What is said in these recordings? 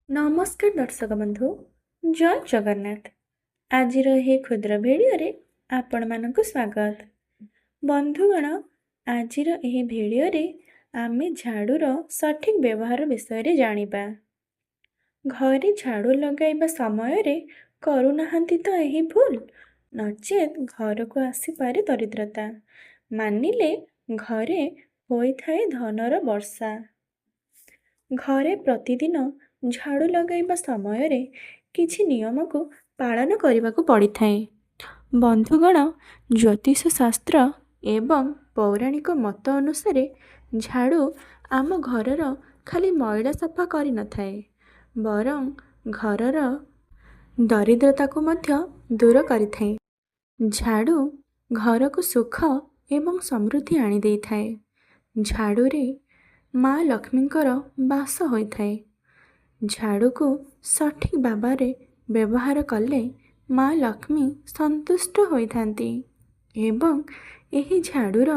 ନମସ୍କାର ଦର୍ଶକ ବନ୍ଧୁ, ଜୟ ଜଗନ୍ନାଥ। ଆଜିର ଏହି କ୍ଷୁଦ୍ର ଭିଡ଼ିଓରେ ଆପଣମାନଙ୍କୁ ସ୍ୱାଗତ। ବନ୍ଧୁଗଣ, ଆଜିର ଏହି ଭିଡ଼ିଓରେ ଆମେ ଝାଡ଼ୁର ସଠିକ୍ ବ୍ୟବହାର ବିଷୟରେ ଜାଣିବା। ଘରେ ଝାଡ଼ୁ ଲଗାଇବା ସମୟରେ କରୁନାହାନ୍ତି ତ ଏହି ଭୁଲ, ନଚେତ୍ ଘରକୁ ଆସିପାରେ ଦରିଦ୍ରତା। ମାନିଲେ ଘରେ ହୋଇଥାଏ ଧନର ବର୍ଷା। ଘରେ ପ୍ରତିଦିନ ଝାଡ଼ୁ ଲଗାଇବା ସମୟରେ କିଛି ନିୟମକୁ ପାଳନ କରିବାକୁ ପଡ଼ିଥାଏ। ବନ୍ଧୁଗଣ, ଜ୍ୟୋତିଷ ଶାସ୍ତ୍ର ଏବଂ ପୌରାଣିକ ମତ ଅନୁସାରେ ଝାଡ଼ୁ ଆମ ଘରର ଖାଲି ମଇଳା ସଫା କରିନଥାଏ, ବରଂ ଘରର ଦରିଦ୍ରତାକୁ ମଧ୍ୟ ଦୂର କରିଥାଏ। ଝାଡ଼ୁ ଘରକୁ ସୁଖ ଏବଂ ସମୃଦ୍ଧି ଆଣିଦେଇଥାଏ। ଝାଡ଼ୁରେ ମା ଲକ୍ଷ୍ମୀଙ୍କର ବାସ ହୋଇଥାଏ। ଝାଡ଼ୁକୁ ସଠିକ୍ ଭାବରେ ବ୍ୟବହାର କଲେ ମା ଲକ୍ଷ୍ମୀ ସନ୍ତୁଷ୍ଟ ହୋଇଥାନ୍ତି ଏବଂ ଏହି ଝାଡ଼ୁର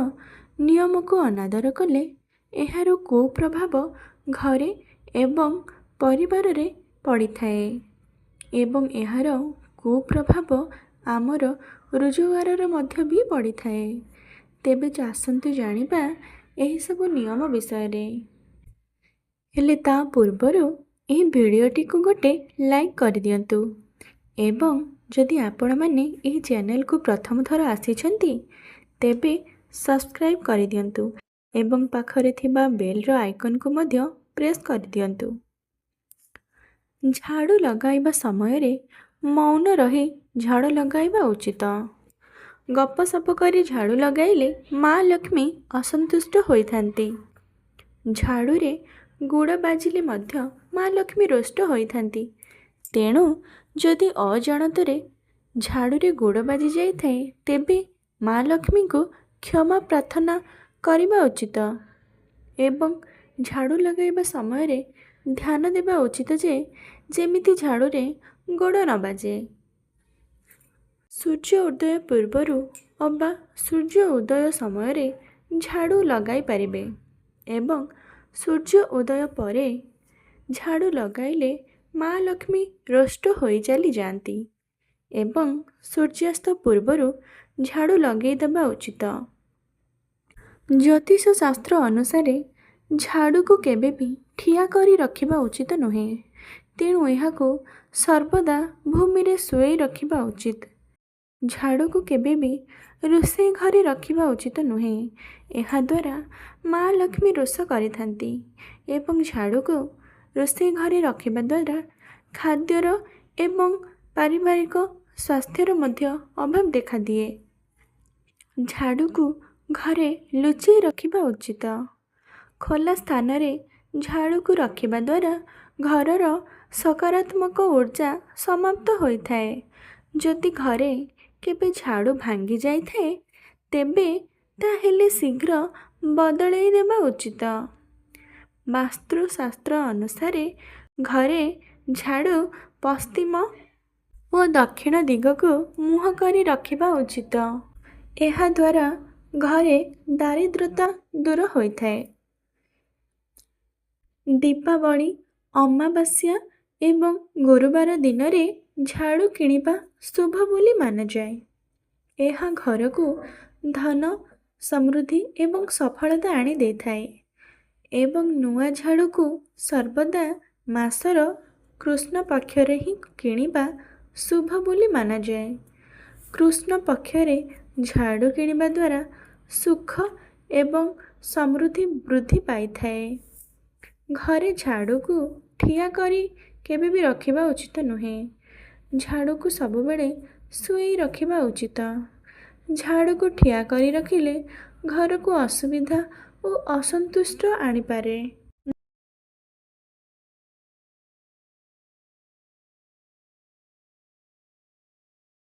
ନିୟମକୁ ଅନାଦର କଲେ ଏହାର କୁପ୍ରଭାବ ଘରେ ଏବଂ ପରିବାରରେ ପଡ଼ିଥାଏ ଏବଂ ଏହାର କୁପ୍ରଭାବ ଆମର ରୋଜଗାରରେ ମଧ୍ୟ ବି ପଡ଼ିଥାଏ। ତେବେ ଆସନ୍ତୁ ଜାଣିବା ଏହିସବୁ ନିୟମ ବିଷୟରେ। ହେଲେ ତା ପୂର୍ବରୁ ଏହି ଭିଡ଼ିଓଟିକୁ ଗୋଟେ ଲାଇକ୍ କରିଦିଅନ୍ତୁ ଏବଂ ଯଦି ଆପଣମାନେ ଏହି ଚ୍ୟାନେଲକୁ ପ୍ରଥମ ଥର ଆସିଛନ୍ତି ତେବେ ସବସ୍କ୍ରାଇବ୍ କରିଦିଅନ୍ତୁ ଏବଂ ପାଖରେ ଥିବା ବେଲ୍ର ଆଇକନ୍କୁ ମଧ୍ୟ ପ୍ରେସ୍ କରିଦିଅନ୍ତୁ। ଝାଡ଼ୁ ଲଗାଇବା ସମୟରେ ମୌନ ରହି ଝାଡ଼ୁ ଲଗାଇବା ଉଚିତ। ଗପସପ କରି ଝାଡ଼ୁ ଲଗାଇଲେ ମା ଲକ୍ଷ୍ମୀ ଅସନ୍ତୁଷ୍ଟ ହୋଇଥାନ୍ତି। ଝାଡ଼ୁରେ ଗୁଡ଼ ବାଜିଲେ ମଧ୍ୟ ମା ଲକ୍ଷ୍ମୀ ରୋଷ୍ଟ ହୋଇଥାନ୍ତି। ତେଣୁ ଯଦି ଅଜାଣତରେ ଝାଡ଼ୁରେ ଗୁଡ଼ ବାଜି ଯାଇଥାଏ ତେବେ ମା ଲକ୍ଷ୍ମୀଙ୍କୁ କ୍ଷମା ପ୍ରାର୍ଥନା କରିବା ଉଚିତ ଏବଂ ଝାଡ଼ୁ ଲଗାଇବା ସମୟରେ ଧ୍ୟାନ ଦେବା ଉଚିତ ଯେ ଯେମିତି ଝାଡ଼ୁରେ ଗୋଡ଼ ନ ବାଜେ। ସୂର୍ଯ୍ୟ ଉଦୟ ପୂର୍ବରୁ ଅବା ସୂର୍ଯ୍ୟ ଉଦୟ ସମୟରେ ଝାଡ଼ୁ ଲଗାଇ ପାରିବେ ଏବଂ ସୂର୍ଯ୍ୟ ଉଦୟ ପରେ ଝାଡ଼ୁ ଲଗାଇଲେ ମା ଲକ୍ଷ୍ମୀ ରୋଷ୍ଟ ହୋଇ ଚାଲିଯାଆନ୍ତି ଏବଂ ସୂର୍ଯ୍ୟାସ୍ତ ପୂର୍ବରୁ ଝାଡ଼ୁ ଲଗାଇଦେବା ଉଚିତ। ଜ୍ୟୋତିଷ ଶାସ୍ତ୍ର ଅନୁସାରେ ଝାଡ଼ୁକୁ କେବେ ବି ଠିଆ କରି ରଖିବା ଉଚିତ ନୁହେଁ, ତେଣୁ ଏହାକୁ ସର୍ବଦା ଭୂମିରେ ଶୁଆଇ ରଖିବା ଉଚିତ। ଝାଡ଼ୁକୁ କେବେ ବି ରୋଷେଇ ଘରେ ରଖିବା ଉଚିତ ନୁହେଁ, ଏହାଦ୍ୱାରା ମା ଲକ୍ଷ୍ମୀ ରୋଷ କରିଥାନ୍ତି ଏବଂ ଝାଡ଼ୁକୁ ରୋଷେଇ ଘରେ ରଖିବା ଦ୍ୱାରା ଖାଦ୍ୟର ଏବଂ ପାରିବାରିକ ସ୍ୱାସ୍ଥ୍ୟର ମଧ୍ୟ ଅଭାବ ଦେଖାଦିଏ। ଝାଡ଼ୁକୁ ଘରେ ଲୁଚାଇ ରଖିବା ଉଚିତ। ଖୋଲା ସ୍ଥାନରେ ଝାଡ଼ୁକୁ ରଖିବା ଦ୍ୱାରା ଘରର ସକାରାତ୍ମକ ଉର୍ଜା ସମାପ୍ତ ହୋଇଥାଏ। ଯଦି ଘରେ କେବେ ଝାଡ଼ୁ ଭାଙ୍ଗି ଯାଇଥାଏ ତେବେ ତାହେଲେ ଶୀଘ୍ର ବଦଳାଇ ଦେବା ଉଚିତ। ବାସ୍ତୁଶାସ୍ତ୍ର ଅନୁସାରେ ଘରେ ଝାଡ଼ୁ ପଶ୍ଚିମ ଓ ଦକ୍ଷିଣ ଦିଗକୁ ମୁହଁ କରି ରଖିବା ଉଚିତ। ଏହାଦ୍ୱାରା ଘରେ ଦାରିଦ୍ର୍ୟତା ଦୂର ହୋଇଥାଏ। ଦୀପାବଳି, ଅମାବାସ୍ୟା ଏବଂ ଗୁରୁବାର ଦିନରେ ଝାଡ଼ୁ କିଣିବା ଶୁଭ ବୋଲି ମାନାଯାଏ। ଏହା ଘରକୁ ଧନ, ସମୃଦ୍ଧି ଏବଂ ସଫଳତା ଆଣି ଦେଇଥାଏ ଏବଂ ନୂଆ ଝାଡ଼ୁକୁ ସର୍ବଦା ମାସର କୃଷ୍ଣ ପକ୍ଷରେ ହିଁ କିଣିବା ଶୁଭ ବୋଲି ମାନାଯାଏ। କୃଷ୍ଣ ପକ୍ଷରେ ଝାଡ଼ୁ କିଣିବା ଦ୍ୱାରା ସୁଖ ଏବଂ ସମୃଦ୍ଧି ବୃଦ୍ଧି ପାଇଥାଏ। ଘରେ ଝାଡ଼ୁକୁ ଠିଆ କରି କେବେ ବି ରଖିବା ଉଚିତ ନୁହେଁ। ଝାଡ଼ୁକୁ ସବୁବେଳେ ଶୁଆଇ ରଖିବା ଉଚିତ। ଝାଡ଼ୁକୁ ଠିଆ କରି ରଖିଲେ ଘରକୁ ଅସୁବିଧା ଓ ଅସନ୍ତୁଷ୍ଟ ଆଣିପାରେ।